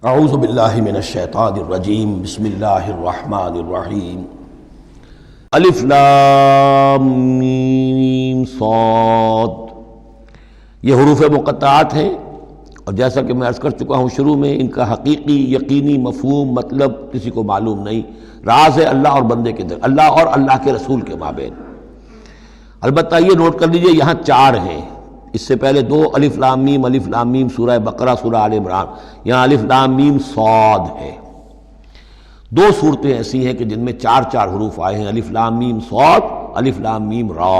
اعوذ باللہ من الشیطان الرجیم بسم اللہ الرحمن الرحیم الف لام میم صاد. یہ حروف مقطعات ہیں، اور جیسا کہ میں عرض کر چکا ہوں شروع میں، ان کا حقیقی یقینی مفہوم مطلب کسی کو معلوم نہیں. راز ہے اللہ اور بندے کے در، اللہ اور اللہ کے رسول کے مابین. البتہ یہ نوٹ کر لیجئے یہاں چار ہیں، اس سے پہلے دو الف لام میم سورہ بقرہ سورہ آل عمران، یہاں الف لام میم صاد ہے. دو صورتیں ایسی ہیں کہ جن میں چار چار حروف آئے ہیں، الف لام میم صاد، الف لام میم را.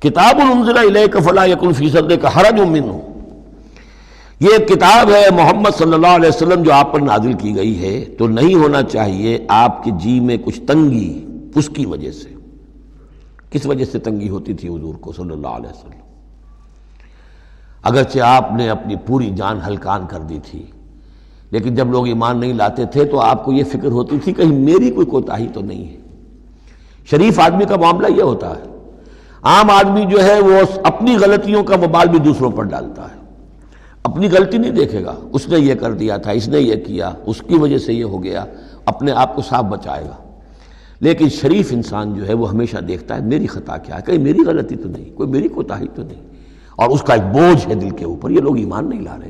کتاب انزل الیک فلا یکن فی صدرک حرج منہ، یہ کتاب ہے محمد صلی اللہ علیہ وسلم جو آپ پر نازل کی گئی ہے، تو نہیں ہونا چاہیے آپ کے جی میں کچھ تنگی اس کی وجہ سے. کس وجہ سے تنگی ہوتی تھی حضور کو صلی اللہ علیہ وسلم؟ اگرچہ آپ نے اپنی پوری جان ہلکان کر دی تھی، لیکن جب لوگ ایمان نہیں لاتے تھے تو آپ کو یہ فکر ہوتی تھی کہیں میری کوئی کوتاہی تو نہیں ہے. شریف آدمی کا معاملہ یہ ہوتا ہے. عام آدمی جو ہے وہ اپنی غلطیوں کا وبال بھی دوسروں پر ڈالتا ہے، اپنی غلطی نہیں دیکھے گا، اس نے یہ کر دیا تھا، اس نے یہ کیا، اس کی وجہ سے یہ ہو گیا، اپنے آپ کو صاف بچائے گا. لیکن شریف انسان جو ہے وہ ہمیشہ دیکھتا ہے میری خطا کیا ہے، کہیں میری غلطی تو نہیں، کوئی میری کوتاہی تو نہیں. اور اس کا ایک بوجھ ہے دل کے اوپر، یہ لوگ ایمان نہیں لا رہے،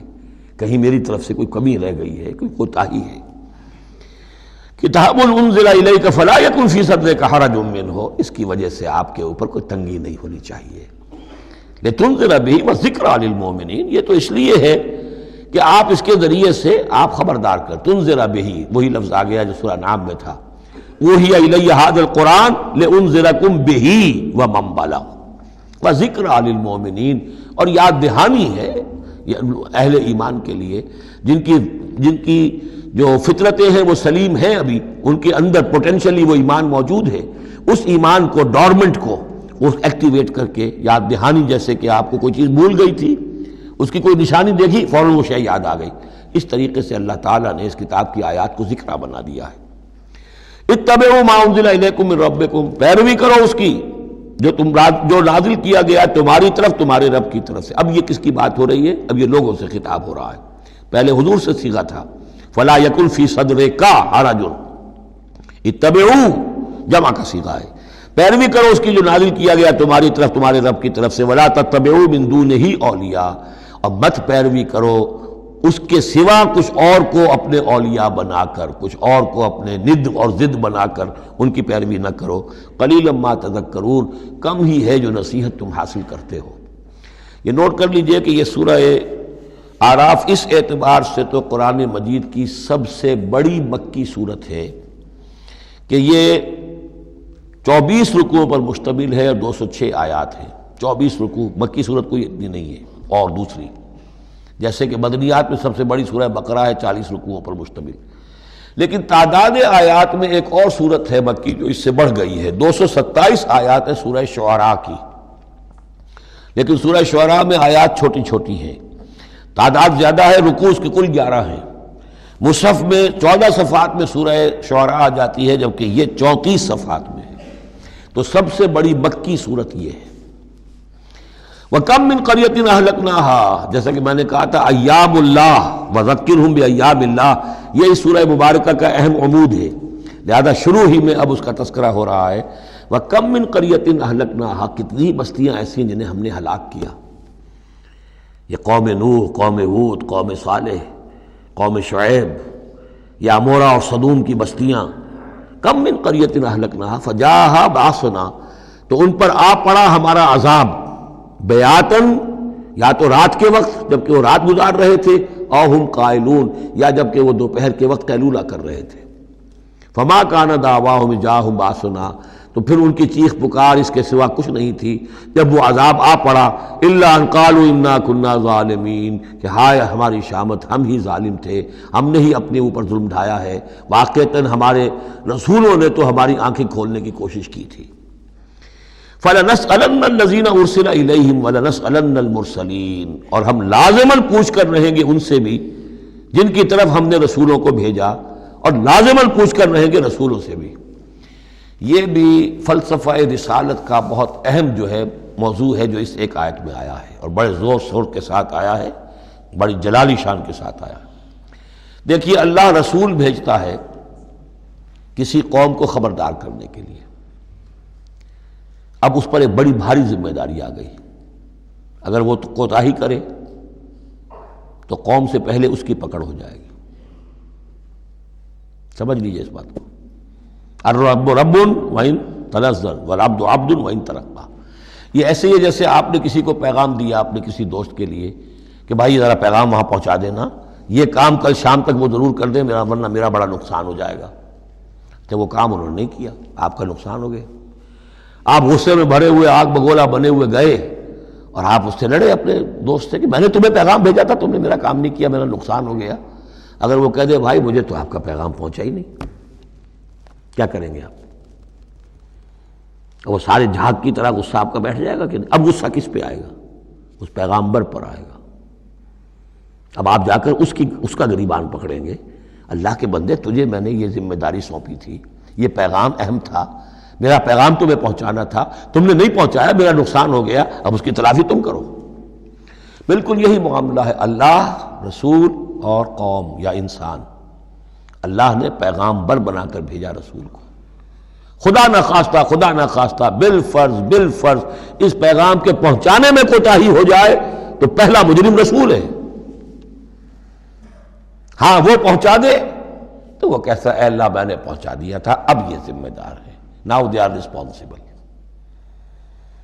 کہیں میری طرف سے کوئی کمی رہ گئی ہے، کوئی کوتاہی ہے. کتاب انزل الیک فلا یکن فی صدرک حرج منہ، اس کی وجہ سے آپ کے اوپر کوئی تنگی نہیں ہونی چاہیے. لتنذر بہ وذکریٰ للمؤمنین، یہ تو اس لیے ہے کہ آپ اس کے ذریعے سے آپ خبردار کر. تنذر بہ، وہی لفظ آ گیا جو سورہ نام میں تھا، اوحی الی ھذا القرآن لانذرکم بہ ومن بلغ وذکریٰ للمؤمنین، اور یاد دہانی ہے اہل ایمان کے لیے جن کی جو فطرتیں ہیں وہ سلیم ہیں، ابھی ان کے اندر پوٹینشلی وہ ایمان موجود ہے. اس ایمان کو، ڈورمنٹ کو ایکٹیویٹ کر کے یاد دہانی، جیسے کہ آپ کو کوئی چیز بھول گئی تھی، اس کی کوئی نشانی دیکھی فوراً وہ شے یاد آ گئی. اس طریقے سے اللہ تعالیٰ نے اس کتاب کی آیات کو ذکرہ بنا دیا ہے. اتبعوا ما انزل الیکم من ربکم، پیروی کرو اس کی جو نازل کیا گیا تمہاری طرف تمہارے رب کی طرف سے. اب یہ کس کی بات ہو رہی ہے؟ اب یہ لوگوں سے خطاب ہو رہا ہے. پہلے حضور سے صیغہ تھا فلا یکن فی صدرک حرج، اتبعوا جمع کا صیغہ ہے. پیروی کرو اس کی جو نازل کیا گیا تمہاری طرف تمہارے رب کی طرف سے. ولا تتبعوا من دونہ اولیاء، اور مت پیروی کرو اس کے سوا کچھ اور کو اپنے اولیاء بنا کر، کچھ اور کو اپنے ند اور ضد بنا کر ان کی پیروی نہ کرو. قلیلا ما تذکرون، کم ہی ہے جو نصیحت تم حاصل کرتے ہو. یہ نوٹ کر لیجئے کہ یہ سورہ اعراف اس اعتبار سے تو قرآن مجید کی سب سے بڑی مکی سورت ہے کہ یہ 24 رکوعوں پر مشتمل ہے اور 206 آیات ہیں. 24 رکوع، مکی سورت کوئی اتنی نہیں ہے. اور دوسری جیسے کہ مدنیات میں سب سے بڑی سورہ بقرہ ہے، 40 رکوعوں پر مشتمل. لیکن تعداد آیات میں ایک اور سورت ہے مکی جو اس سے بڑھ گئی ہے، 227 آیات ہے سورہ شعراء کی. لیکن سورہ شعراء میں آیات چھوٹی چھوٹی ہیں، تعداد زیادہ ہے، رکوع اس کے کل 11 ہیں. مصحف میں 14 صفحات میں سورہ شعراء آ جاتی ہے، جبکہ یہ 34 صفحات میں ہے. تو سب سے بڑی مکی سورت یہ ہے. وَكَم مِّن قَرْيَةٍ أَهْلَكْنَاهَا، جیسا کہ میں نے کہا تھا ایام اللہ وَذَكِّرْهُمْ بِأَيَّامِ اللَّهِ، یہ اس سورہ مبارکہ کا اہم عمود ہے، لہذا شروع ہی میں اب اس کا تذکرہ ہو رہا ہے. وَكَم مِّن قَرْيَةٍ أَهْلَكْنَاهَا، کتنی بستیاں ایسی ہیں جنہیں ہم نے ہلاک کیا. یہ قوم نوح، قوم ہود، قوم صالح، قوم شعیب، یا عمورہ اور صدوم کی بستیاں. کم من قریۃ اہلکناها فجاءها باسنا، تو ان پر آ پڑا ہمارا عذاب، بیاتن، یا تو رات کے وقت جبکہ وہ رات گزار رہے تھے، او ہم قائلون، یا جبکہ وہ دوپہر کے وقت قیلولہ کر رہے تھے. فما کان دعواہم جاءہم باسنا، تو پھر ان کی چیخ پکار اس کے سوا کچھ نہیں تھی جب وہ عذاب آ پڑا، الا ان قالوا انا كنا ظالمین، کہ ہائے ہماری شامت، ہم ہی ظالم تھے، ہم نے ہی اپنے اوپر ظلم ڈھایا ہے. واقعتاً ہمارے رسولوں نے تو ہماری آنکھیں کھولنے کی کوشش کی تھی. فَلَنَسْأَلَنَّ الَّذِينَ أُرْسِلَ إِلَيْهِمْ وَلَنَسْأَلَنَّ الْمُرْسَلِينَ، اور ہم لازماً پوچھ کر رہیں گے ان سے بھی جن کی طرف ہم نے رسولوں کو بھیجا، اور لازماً پوچھ کر رہیں گے رسولوں سے بھی. یہ بھی فلسفہ رسالت کا بہت اہم جو ہے موضوع ہے جو اس ایک آیت میں آیا ہے، اور بڑے زور شور کے ساتھ آیا ہے، بڑی جلالی شان کے ساتھ آیا ہے. دیکھیے اللہ رسول بھیجتا ہے کسی قوم کو خبردار کرنے کے لیے. اب اس پر ایک بڑی بھاری ذمہ داری آ گئی. اگر وہ کوتاہی کرے تو قوم سے پہلے اس کی پکڑ ہو جائے گی. سمجھ لیجیے اس بات کو. الرب رب وَإِن تنزل والعبد عبد وَإِن ترقى. یہ ایسے ہی ہے جیسے آپ نے کسی کو پیغام دیا اپنے کسی دوست کے لیے کہ بھائی ذرا پیغام وہاں پہنچا دینا، یہ کام کل شام تک وہ ضرور کر دیں ورنہ میرا بڑا نقصان ہو جائے گا. تو وہ کام انہوں نے نہیں کیا، آپ کا نقصان ہو گیا. آپ غصے میں بھرے ہوئے آگ بگولا بنے ہوئے گئے اور آپ اس سے لڑے اپنے دوست سے کہ میں نے تمہیں پیغام بھیجا تھا، تم نے میرا کام نہیں کیا، میرا نقصان ہو گیا. اگر وہ کہہ دے بھائی مجھے تو آپ کا پیغام پہنچا ہی نہیں، کیا کریں گے آپ؟ وہ سارے جھاگ کی طرح غصہ آپ کا بیٹھ جائے گا کہ نہیں؟ اب غصہ کس پہ آئے گا؟ اس پیغامبر پر آئے گا. اب آپ جا کر اس کا گریبان پکڑیں گے. اللہ کے بندے تجھے میں نے یہ ذمہ داری سونپی تھی، یہ پیغام اہم تھا، میرا پیغام تمہیں پہنچانا تھا، تم نے نہیں پہنچایا، میرا نقصان ہو گیا، اب اس کی تلافی تم کرو. بالکل یہی معاملہ ہے اللہ، رسول اور قوم یا انسان. اللہ نے پیغامبر بنا کر بھیجا رسول کو. خدا نہ خواستہ بالفرض اس پیغام کے پہنچانے میں کوتاہی ہو جائے تو پہلا مجرم رسول ہے. ہاں وہ پہنچا دے تو وہ کیسا اے اللہ میں نے پہنچا دیا تھا، اب یہ ذمہ دار ہے. Now they are responsible.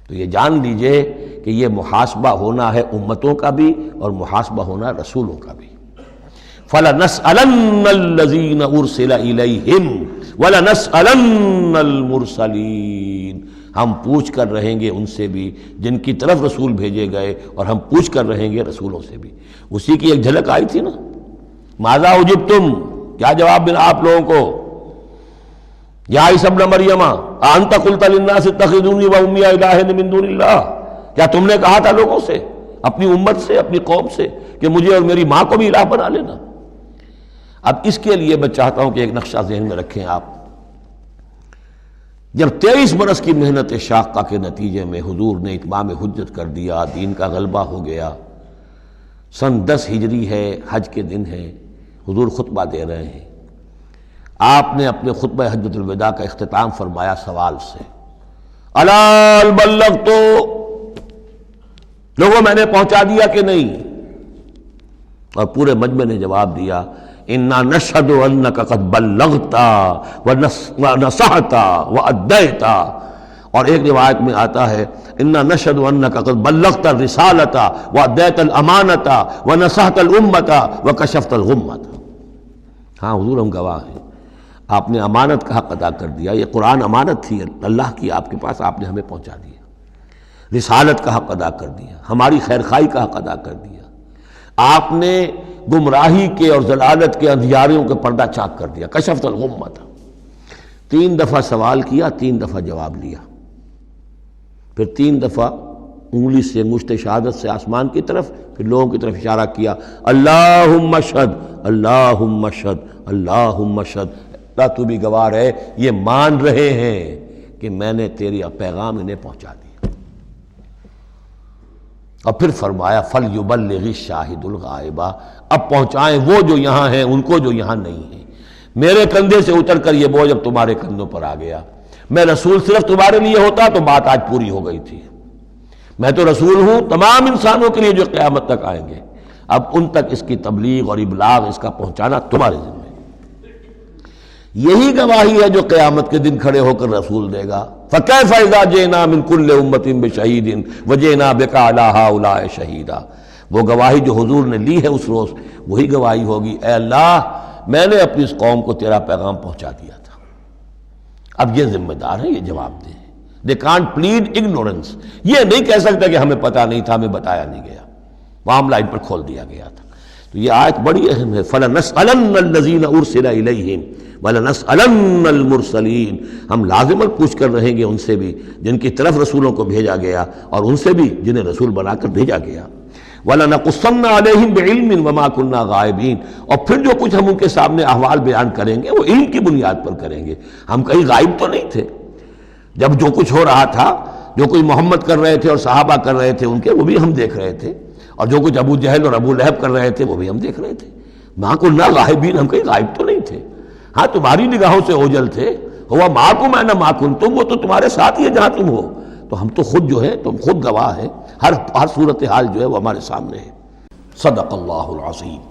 تو یہ جان لیجئے کہ یہ محاسبہ ہونا ہے امتوں کا بھی اور محاسبہ ہونا رسولوں کا بھی. فَلَنَسْأَلَنَّ الَّذِينَ أُرْسِلَ إِلَيْهِمْ وَلَنَسْأَلَنَّ الْمُرْسَلِينَ. ہم پوچھ کر رہیں گے ان سے بھی جن کی طرف رسول بھیجے گئے، اور ہم پوچھ کر رہیں گے رسولوں سے بھی. اسی کی ایک جھلک آئی تھی نا، ماذا اجبتم، کیا جواب ملا آپ لوگوں کو؟ یا عیسی ابن مریم انت قلت للناس اتخذونی وامی الہین من دون اللہ. کیا تم نے کہا تھا لوگوں سے، اپنی امت سے، اپنی قوم سے کہ مجھے اور میری ماں کو بھی الہ بنا لینا؟ اب اس کے لیے میں چاہتا ہوں کہ ایک نقشہ ذہن میں رکھیں آپ. جب 23 برس کی محنت شاقہ کے نتیجے میں حضور نے اتمام حجت کر دیا، دین کا غلبہ ہو گیا، سن 10 ہجری ہے، حج کے دن ہے، حضور خطبہ دے رہے ہیں. آپ نے اپنے خطبہ حجۃ الوداع کا اختتام فرمایا سوال سے، الا هل بلغت، لوگوں میں نے پہنچا دیا کہ نہیں؟ اور پورے مجمع نے جواب دیا، انا نشهد انك قد بلغت ونصحت واديت. اور ایک روایت میں آتا ہے انا نشهد انك قد بلغت الرسالة واديت الامانة ونصحت الامة وكشفت الغمة. ہاں حضور ہم گواہ ہیں، آپ نے امانت کا حق ادا کر دیا. یہ قرآن امانت تھی اللہ کی آپ کے پاس، آپ نے ہمیں پہنچا دیا. رسالت کا حق ادا کر دیا، ہماری خیرخواہی کا حق ادا کر دیا. آپ نے گمراہی کے اور ضلالت کے اندھیاریوں کے پردہ چاک کر دیا. کشفت الغمۃ. 3 دفعہ سوال کیا، 3 دفعہ جواب لیا، پھر 3 دفعہ انگلی سے انگشت شہادت سے آسمان کی طرف، پھر لوگوں کی طرف اشارہ کیا، اللہم اشہد اللہم اشہد اللہم اشہد. اللہ تو بھی گواہ ہے، یہ مان رہے ہیں کہ میں نے تیری پیغام انہیں پہنچا دیا. اور پھر فرمایا فَلْيُبَلِّغِ الشَّاهِدُ الْغَائِبَ. اب پہنچائیں وہ جو یہاں ہیں ان کو جو یہاں نہیں ہیں. میرے کندھے سے اتر کر یہ بوجھ اب تمہارے کندھوں پر آ گیا. میں رسول صرف تمہارے لیے ہوتا تو بات آج پوری ہو گئی تھی. میں تو رسول ہوں تمام انسانوں کے لیے جو قیامت تک آئیں گے. اب ان تک اس کی تبلیغ اور ابلاغ، اس کا پہنچانا تمہارے ذمہ. یہی گواہی ہے جو قیامت کے دن کھڑے ہو کر رسول دے گا. فَكَيْفَ إِذَا جِئْنَا مِنْ كُلِّ أُمَّةٍ بِشَهِيدٍ وَجِئْنَا بِكَ عَلَىٰ هَٰؤُلَاءِ شَهِيدًا. وہ گواہی جو حضور نے لی ہے اس روز، وہی گواہی ہوگی، اے اللہ میں نے اپنی اس قوم کو تیرا پیغام پہنچا دیا تھا. اب یہ ذمہ دار ہیں، یہ جواب دیں. They can't plead ignorance. یہ نہیں کہہ سکتا کہ ہمیں پتہ نہیں تھا، ہمیں بتایا نہیں گیا، معاملہ ان پر کھول دیا گیا تھا. تو یہ آیت بڑی اہم ہے. فَلَنَسْأَلَنَّ الَّذِينَ أُرْسِلَ إِلَيْهِمْ وَلَنَسْأَلَنَّ الْمُرْسَلِينَ. ہم لازماً پوچھ کر رہیں گے ان سے بھی جن کی طرف رسولوں کو بھیجا گیا، اور ان سے بھی جنہیں رسول بنا کر بھیجا گیا. وَلَنَقُصَّنَّ عَلَيْهِمْ بِعِلْمٍ وَمَا كُنَّا غَائِبِينَ. اور پھر جو کچھ ہم ان کے سامنے احوال بیان کریں گے وہ علم کی بنیاد پر کریں گے. ہم کہیں غائب تو نہیں تھے. جب جو کچھ ہو رہا تھا، جو کچھ محمد کر رہے تھے اور صحابہ کر رہے تھے ان کے، وہ بھی ہم دیکھ رہے تھے. اور جو کچھ ابو جہل اور ابو لہب کر رہے تھے وہ بھی ہم دیکھ رہے تھے. ماں کو نہ غائبین، ہم کہیں غائب تو نہیں تھے، ہاں تمہاری نگاہوں سے اوجل تھے، ہوا معکم انا معکم، تم وہ تو تمہارے ساتھ ہی ہے جہاں تم ہو، تو ہم تو خود جو ہے، تم خود گواہ ہے، ہر صورتحال جو ہے وہ ہمارے سامنے ہے۔ صدق اللہ العظیم۔